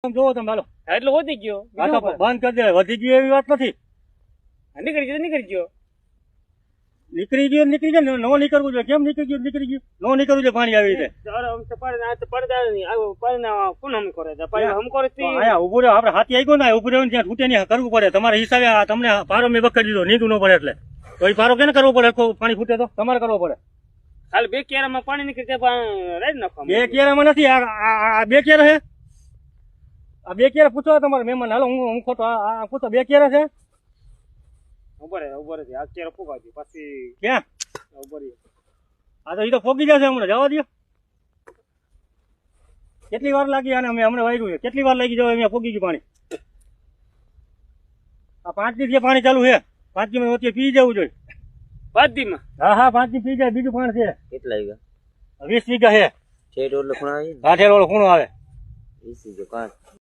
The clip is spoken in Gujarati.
જોવો તમે હાલો. એટલે વધી ગયો આ તો બંધ કરી દે. વધી ગયું એવી વાત નથી. નીકળી ગયો નીકળી ગયો નીકળી ગયું નીકળી ગયું ને. ન નીકળવું જોઈએ. કેમ નીકળી ગયું નીકળી ગયું? ન નીકળવું જોઈએ પાણી આવી રીતે. અહીંયા ઉભું રહ્યો. આપણે હાથી આવી ગયો ને ઉભું રહ્યું ત્યાં છૂટે નહીં કરવું પડે. તમારા હિસાબે તમને પારો મેં બકરી દીધો. નીંદું ન પડે એટલે તો એ પારો કેને કરવો પડે? પાણી ફૂટે તો તમારે કરવો પડે. ખાલી 2 કેરામાં પાણી નીકળી રાઈ નાખવા. 2 કેરામાં નથી. આ 2 કેરા છે. આ 2 કેરા પૂછો તમારે મહેમાન. હાલો હું ખોટો આ પૂછો 2 કેરા છે. ઉભો રહે આ કેરો ફૂગાવજો પછી ક્યાં ઉભો રહે. આ તો એ તો ફોગી જશે હમણાં. જવા દો. કેટલી વાર લાગી આને? અમે હમણાં વાગ્યું છે. કેટલી વાર લાગી જવા? અહીંયા ફોગી ગયું પાણી. આ 5 દિવસ પાણી ચાલુ છે. 5 દિવસ વચ્ચે પી જવું જોઈએ. 5 દીમાં? હા 5 દી પી જાય. બીજું પાણી છે. કેટલા વીઘા? 20 વીઘા છે. ઠેઠ ઓલો ખૂણો આવે ને? કાઠેર વાળો ખૂણો આવે. 20 વીઘા 5